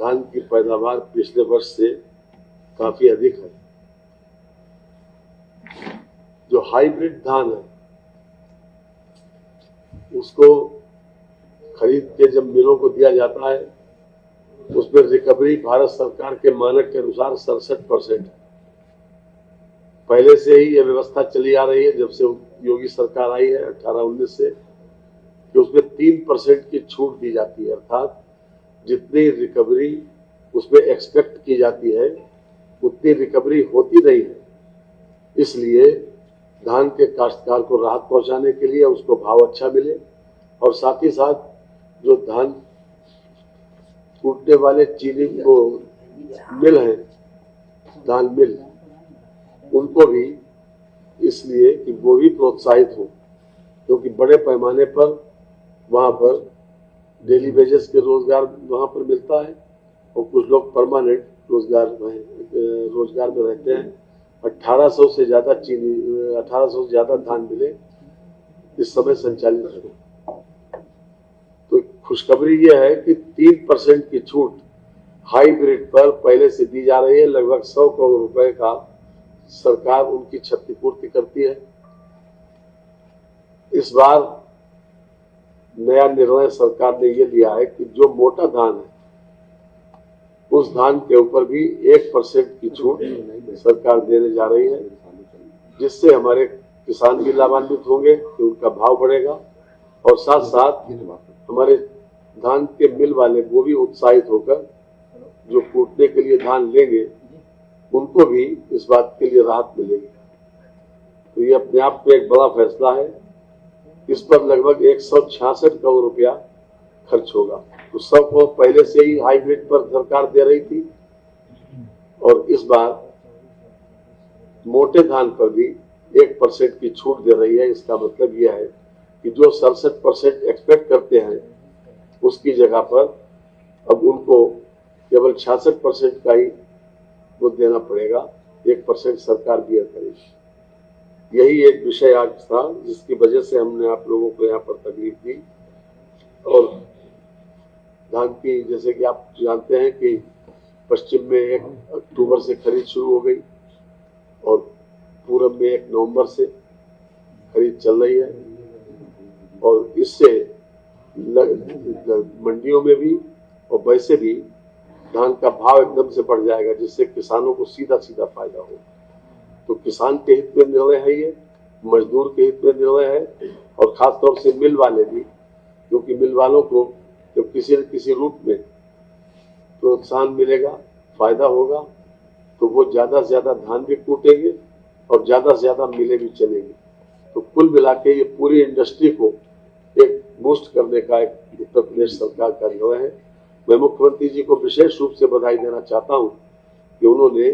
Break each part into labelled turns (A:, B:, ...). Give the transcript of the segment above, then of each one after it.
A: धान की पैदावार पिछले वर्ष से काफी अधिक है। जो हाइब्रिड धान है उसको खरीद के जब मिलों को दिया जाता है उसमें रिकवरी भारत सरकार के मानक के अनुसार 67% है। पहले से ही यह व्यवस्था चली आ रही है जब से योगी सरकार आई है 18-19 से, कि उसमें 3% की छूट दी जाती है, अर्थात जितनी रिकवरी उसमें एक्सपेक्ट की जाती है उतनी रिकवरी होती नहीं है। इसलिए धान के काश्तकार को राहत पहुंचाने के लिए उसको भाव अच्छा मिले और साथ ही साथ जो धान कूटने वाले चीनी को मिल है, धान मिल, उनको भी इसलिए कि वो भी प्रोत्साहित हो, क्योंकि बड़े पैमाने पर वहां पर डेली वेजेस के रोजगार वहां पर मिलता है और कुछ लोग परमानेंट रोजगार में रहते हैं। 1800 से ज्यादा धान मिले इस समय संचालित है। तो खुशखबरी यह है कि 3% की छूट हाइब्रिड पर पहले से दी जा रही है। लगभग 100 करोड़ रुपए का सरकार उनकी क्षतिपूर्ति करती है। इस बार नया निर्णय सरकार ने यह लिया है कि जो मोटा धान है उस धान के ऊपर भी 1% की छूट सरकार देने जा रही है, जिससे हमारे किसान भी लाभान्वित होंगे कि उनका भाव बढ़ेगा और साथ साथ हमारे धान के मिल वाले वो भी उत्साहित होकर जो कूटने के लिए धान लेंगे उनको भी इस बात के लिए राहत मिलेगी। तो ये अपने आप में एक बड़ा फैसला है। इस पर लगभग 166 करोड़ रुपया खर्च होगा। तो 100 करोड़ पहले से ही हाइब्रिड पर सरकार दे रही थी और इस बार मोटे धान पर भी 1% की छूट दे रही है। इसका मतलब यह है कि जो 67% एक्सपेक्ट करते हैं उसकी जगह पर अब उनको केवल 66% का ही वो देना पड़ेगा, 1% सरकार दिया करेगी। यही एक विषय आज था जिसकी वजह से हमने आप लोगों को यहाँ पर तकलीफ दी। और धान की, जैसे कि आप जानते हैं कि पश्चिम में 1 अक्टूबर से खरीद शुरू हो गई और पूरब में 1 नवंबर से खरीद चल रही है और इससे मंडियों में भी और वैसे भी धान का भाव एकदम से बढ़ जाएगा, जिससे किसानों को सीधा सीधा फायदा हो। तो किसान के हित में निर्णय है ये, मजदूर के हित में निर्णय है और खासतौर से मिल वाले भी, क्योंकि मिल वालों को जब किसी न किसी रूप में प्रोत्साहन मिलेगा, फायदा होगा, तो वो ज्यादा से ज्यादा धान भी कूटेंगे और ज्यादा से ज्यादा मिलें भी चलेंगी। तो कुल मिला के ये पूरी इंडस्ट्री को एक बूस्ट करने का एक उत्तर प्रदेश सरकार का निर्णय है। मैं मुख्यमंत्री जी को विशेष रूप से बधाई देना चाहता हूं कि उन्होंने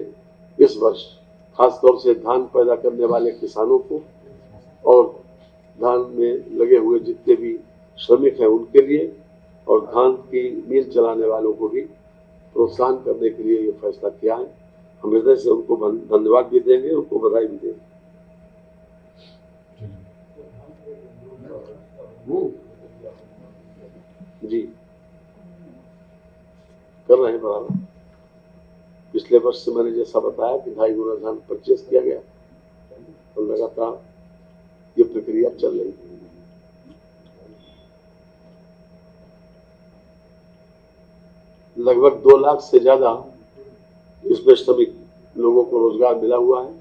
A: इस वर्ष खासतौर से धान पैदा करने वाले किसानों को और धान में लगे हुए जितने भी श्रमिक हैं उनके लिए और धान की मिल चलाने वालों को भी प्रोत्साहन करने के लिए ये फैसला किया है। हम हृदय से उनको धन्यवाद भी देंगे, उनको बधाई भी देंगे। जी कर रहे हैं बराबर। पिछले वर्ष से मैंने जैसा बताया कि 2.5 गुना धान परचेस किया गया तो लगातार ये प्रक्रिया चल रही है। लगभग 2 लाख से ज्यादा इसमें श्रमिक लोगों को रोजगार मिला हुआ है।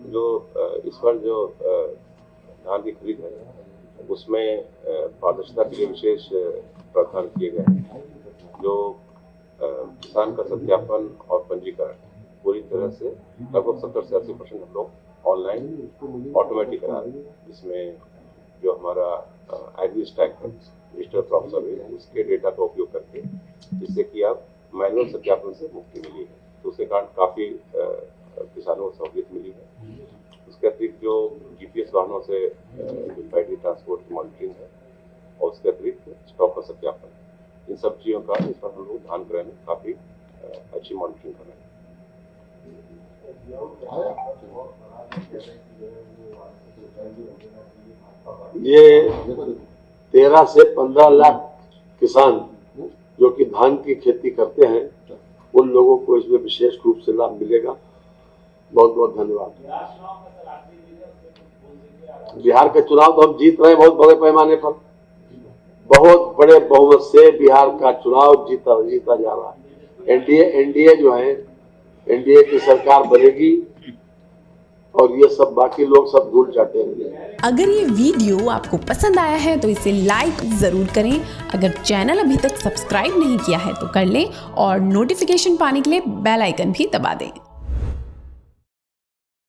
B: जो इस बार जो धान की खरीद है उसमें पारदर्शिता के लिए विशेष प्रावधान किए गए हैं। जो किसान का सत्यापन और पंजीकरण पूरी तरह से लगभग 70 से 80% हम लोग ऑनलाइन ऑटोमेटिक करा रहे हैं। इसमें जो हमारा एग्री स्टैक है, डिजिटल क्रॉप सर्वे, उसके डेटा का उपयोग करके जिससे कि आप मैनुअल सत्यापन से मुक्ति मिली है, तो उसके कारण काफ़ी किसानों को सहूलियत मिली है। उसके अतिरिक्त जो GPS वाहनों से पैडी ट्रांसपोर्ट की मॉनिटरिंग है और उसके अतिरिक्त स्टॉक का सत्यापन, इन सब चीज़ों का इस पर हम लोग धान क्रय में काफ़ी अच्छी मॉनिटरिंग कर रहे हैं।
A: ये 13 से 15 लाख किसान जो कि धान की खेती करते हैं, उन लोगों को इसमें विशेष रूप से लाभ मिलेगा। बहुत बहुत धन्यवाद। बिहार का चुनाव तो हम जीत रहे हैं बहुत बड़े पैमाने पर, बहुत बड़े बहुमत से बिहार का चुनाव जीता जा रहा है। एनडीए जो है, एनडीए की सरकार बनेगी और ये सब बाकी लोग सब भूल जाते हैं।
C: अगर ये वीडियो आपको पसंद आया है तो इसे लाइक ज़रूर करें। अगर चैनल अभी तक सब्सक्राइब नहीं किया है तो कर लें और नोटिफिकेशन पाने के लिए बेल आइकन भी दबा दें।